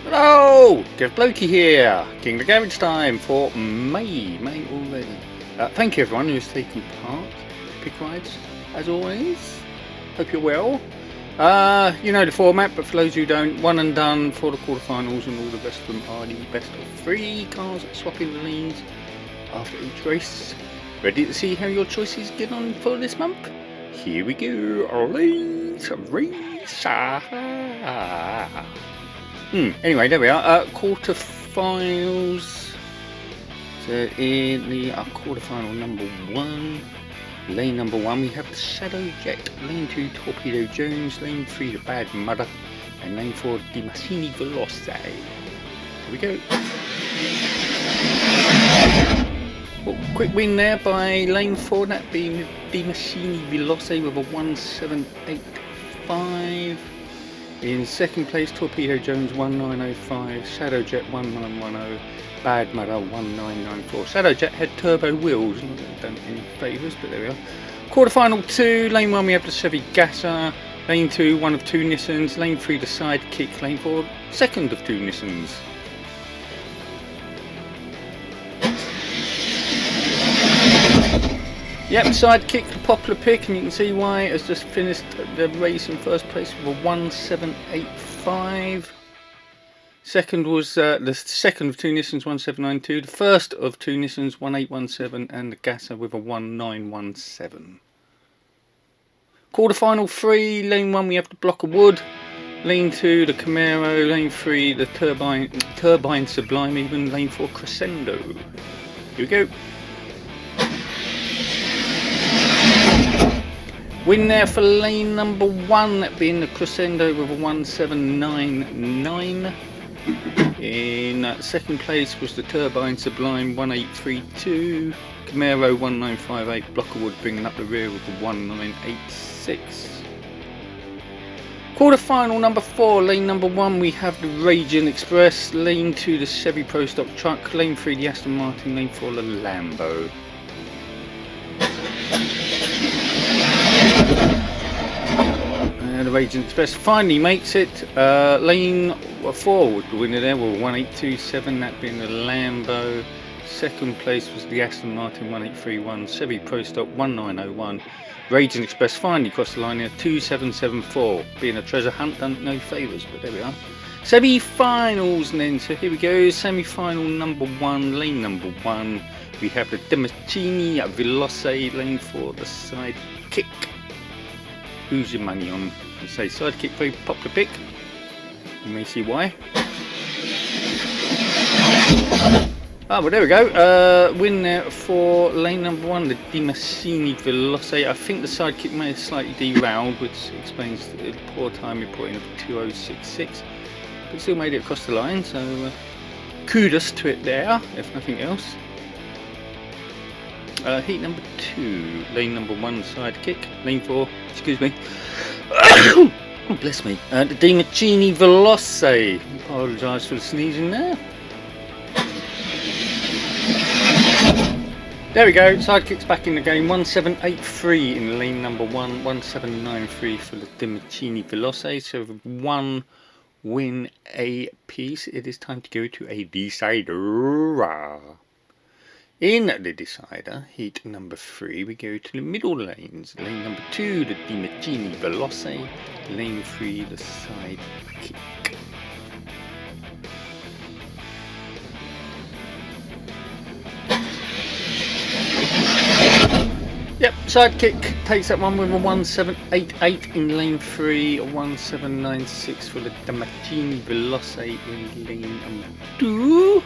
Hello! Jeff Blokey here, King of the Garage Time for May already. Thank you everyone who's taken part. Pick rides, as always. Hope you're well. You know the format, but for those who don't, one and done for the quarterfinals, and all the rest of them are the best of 3 cars swapping the lanes after each race. Ready to see how your choices get on for this month? Here we go. Race. Anyway, there we are. Quarterfinals. So in the quarterfinal number 1, lane number 1, we have the Shadow Jet. Lane 2, Torpedo Jones. Lane 3, the Bad Mother. And lane 4, Di Massini Veloce. Here we go. Oh, quick win there by lane 4, that being Di Massini Veloce with a 1.785. In second place, Torpedo Jones 1905, Shadow Jet 1910, Bad Mother 1994. Shadow Jet had turbo wheels, not that done any favours, but there we are. Quarterfinal 2, lane 1 we have the Chevy Gasser, lane 2 one of 2 Nissans, lane 3 the Sidekick, lane 4 second of 2 Nissans. Yep, Sidekick, the popular pick, and you can see why it has just finished the race in first place with a 1.785. Second was the second of 2 Nissans, 1.792. The first of 2 Nissans, 1.817, and the Gasser with a 1.917. Quarterfinal 3, lane 1 we have the Block of Wood, lane 2 the Camaro, lane 3 the Turbine Sublime even, lane 4 Crescendo. Here we go. Win there for lane number 1, that being the Crescendo with a 1.799. In second place was the Turbine Sublime 1.832. Camaro 1.958. Block of Wood bringing up the rear with a 1.986. Quarterfinal number 4, lane number 1 we have the Raging Express. Lane 2 the Chevy Pro Stock Truck. Lane 3 the Aston Martin. Lane 4 the Lambo. The Raging Express finally makes it. Lane 4 was the winner there with 1.827, that being the Lambo. Second place was the Aston Martin 1.831, Chevy Pro Stock 1.901. Raging Express finally crossed the line here 2.774. Being a treasure hunt, done no favours, but there we are. Semi-finals then, so here we go. Semi-final number 1, lane number 1. We have the Di Massini Veloce, lane 4 the Sidekick. Who's your money on? You say Sidekick, very popular pick. You may see why. Oh, well, there we go. Win there for lane number 1, the Di Massini Veloce. I think the Sidekick may have slightly derailed, which explains the poor time reporting of 2.066. But still made it across the line, so kudos to it there, if nothing else. Heat number 2, lane number 1 Sidekick, lane 4, excuse me. Oh, bless me. The Di Massini Veloce. Apologise for the sneezing there. There we go, Sidekick's back in the game. 1.783 in lane number 1, 1.793 for the Di Massini Veloce. So with 1 win a piece, it is time to go to a decider. In the decider, heat number 3, we go to the middle lanes. Lane number 2, the Di Massini Veloce. Lane 3, the Sidekick. Yep, Sidekick takes that one with a 1.788 in lane 3, a 1.796 for the Di Massini Veloce in lane number 2.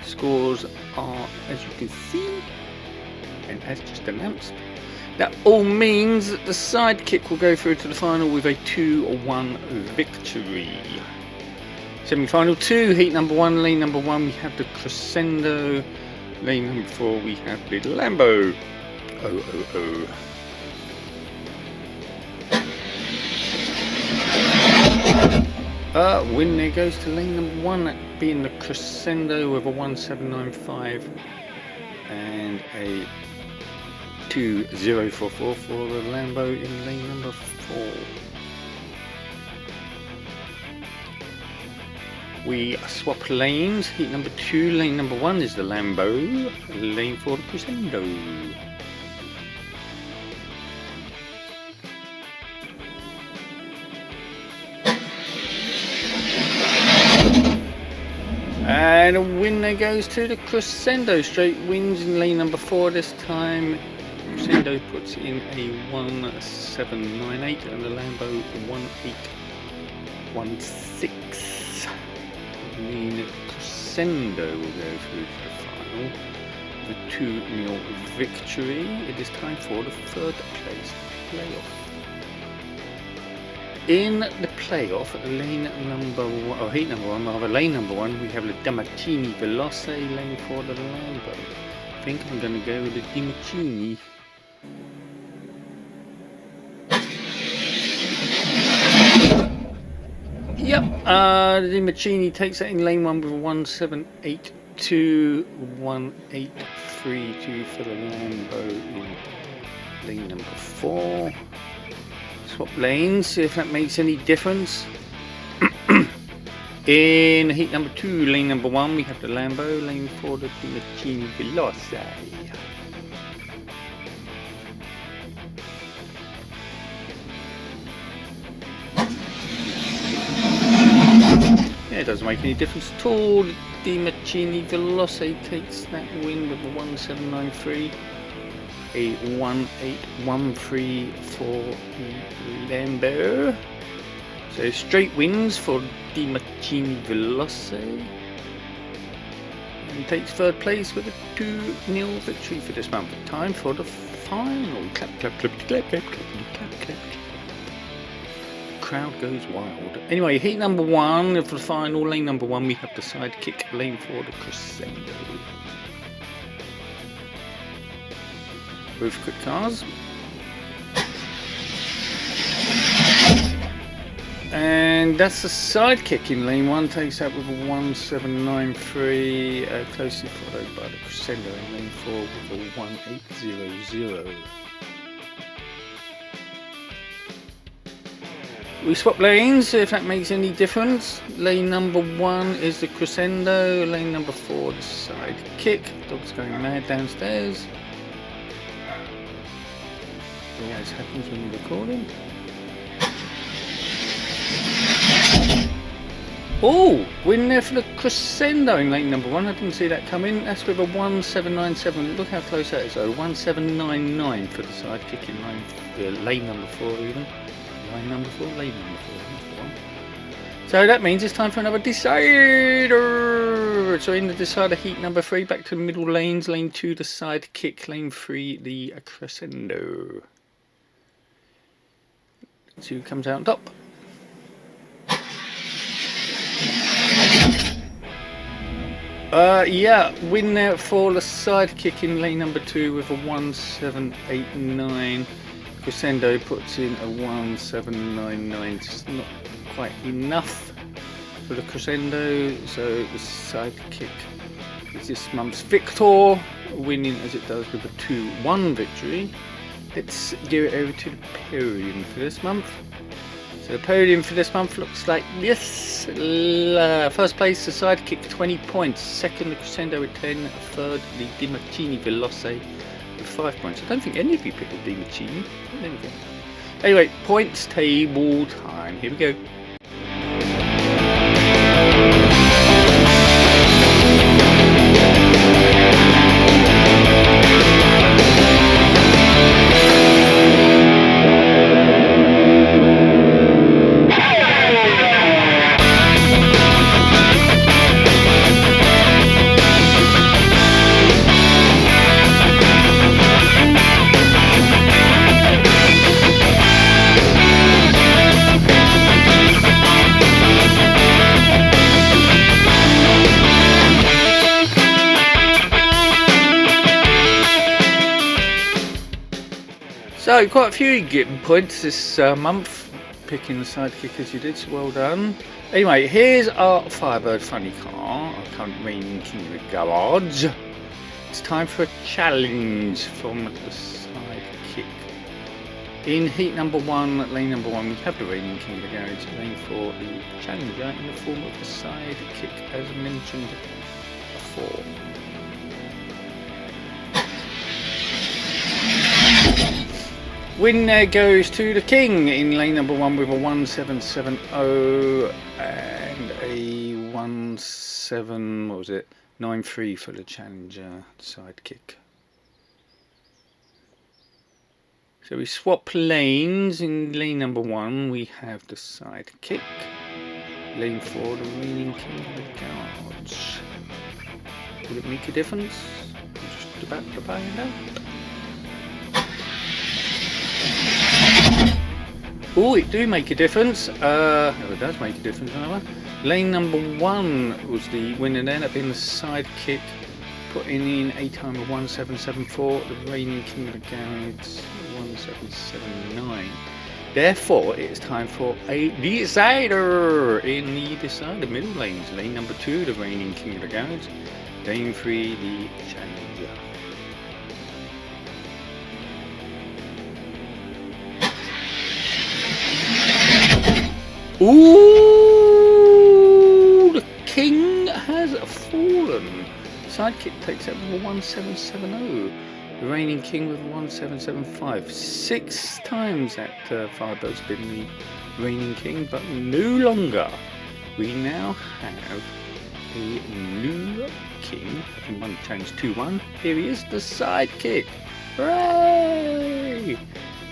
Scores are, as you can see, and as just announced, that all means that the Sidekick will go through to the final with a 2-1 victory. Semi-final 2, heat number 1, lane number 1 we have the Crescendo, lane number 4 we have the Lambo. Win there goes to lane number 1, that being the Crescendo with a 1.795 and a 2.044 for the Lambo in lane number 4. We swap lanes. Heat number 2, lane number 1 is the Lambo, lane 4 the Crescendo. And a winner goes to the Crescendo. Straight wins in lane number 4 this time. Crescendo puts in a 1798 and the Lambo 1816. The Crescendo will go through to the final. The 2-0 victory. It is time for the 3rd place playoff. In the playoff, lane number 1, or heat number 1, rather, lane number 1, we have the DiMartini Veloce, lane for the Lambo. I think I'm going to go with the DiMartini. Yep, the DiMartini takes that in lane 1 with 1782, 1832 for the Lambo in lane number 4. Swap lanes, see if that makes any difference. In heat number 2, lane number 1, we have the Lambo, lane 4, the DiMartini Veloce. Yeah, it doesn't make any difference at all. The DiMartini Veloce takes that win with a 1793. A 1813 for the Lambo. So straight wins for DiMartini Veloce. And takes 3rd place with a 2-0 victory for this month. Time for the final. Clap, clap, clap, clap, clap, clap, clap, clap. Crowd goes wild. Anyway, heat number 1 for the final. Lane number 1, we have the Sidekick. Lane 4, the Crescendo. With quick cars. And that's the Sidekick in lane 1, takes out with a 1793, closely followed by the Crescendo in lane 4 with a 1800. We swap lanes, if that makes any difference. Lane number 1 is the Crescendo, lane number 4 the Sidekick. Dog's going mad downstairs. Always happens when you're recording. Oh, win there for the Crescendo in lane number 1. I didn't see that coming. That's with a 1797. Look how close that is though. 1799 for the Sidekick in lane number 4 even. Lane number 4, lane number 4. That's the one. So that means it's time for another decider. So in the decider heat number 3, back to the middle lanes. Lane 2 the Sidekick, lane 3 the Crescendo. 2 comes out on top. Yeah, win there for the Sidekick in lane number 2 with a 1789. Crescendo puts in a 1799. Just not quite enough for the Crescendo, so the Sidekick is this month's victor, winning as it does with a 2-1 victory. Let's give it over to the podium for this month. So the podium for this month looks like this. First place the Sidekick 20 points, second the Crescendo with 10, third the DiMartini Veloce with 5 points. I don't think any of you picked the DiMartini. There we go. Anyway, points table time. Here we go. So quite a few getting points this month, picking the Sidekick as you did, so well done. Anyway, here's our Firebird funny car, our current reigning king of the garage. It's time for a challenge from the Sidekick. In heat number 1, lane number 1, we have the reigning king of the garage. Lane 4, the challenger in the form of the side kick, as mentioned before. Win there goes to the king in lane number 1 with a 1770 and a 93 for the challenger side kick. So we swap lanes. In lane number 1 we have the side kick. Lane 4 the reigning king of the guards. Will it make a difference? I'm just about to find out. Oh, it do make a difference. Oh, it does make a difference, however. Lane number 1 was the winner then, up in the side kick, putting in a time of 1774. The reigning king of the garage 1779. Therefore, it's time for a decider in the decider middle lanes. Lane number 2, the reigning king of the garage. Lane 3, the challenger. Ooh, the king has fallen. Sidekick takes out with a 1770. The reigning king with 1775. 6 times that Firebird's been the reigning king, but no longer. We now have a new king. Having won challenge 2-1. Here he is, the sidekick. Hooray!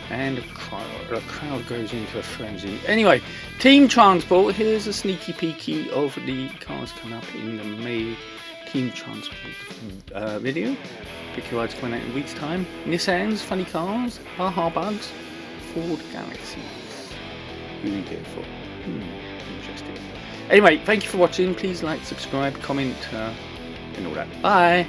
And the crowd goes into a frenzy. Anyway, Team Transport. Here's a sneaky peeky of the cars coming up in the May Team Transport video. Pick your rides coming out in a week's time. Nissans, funny cars, Ha-Ha bugs, Ford Galaxies. Who are you there for? Interesting. Anyway, thank you for watching. Please like, subscribe, comment, and all that. Bye!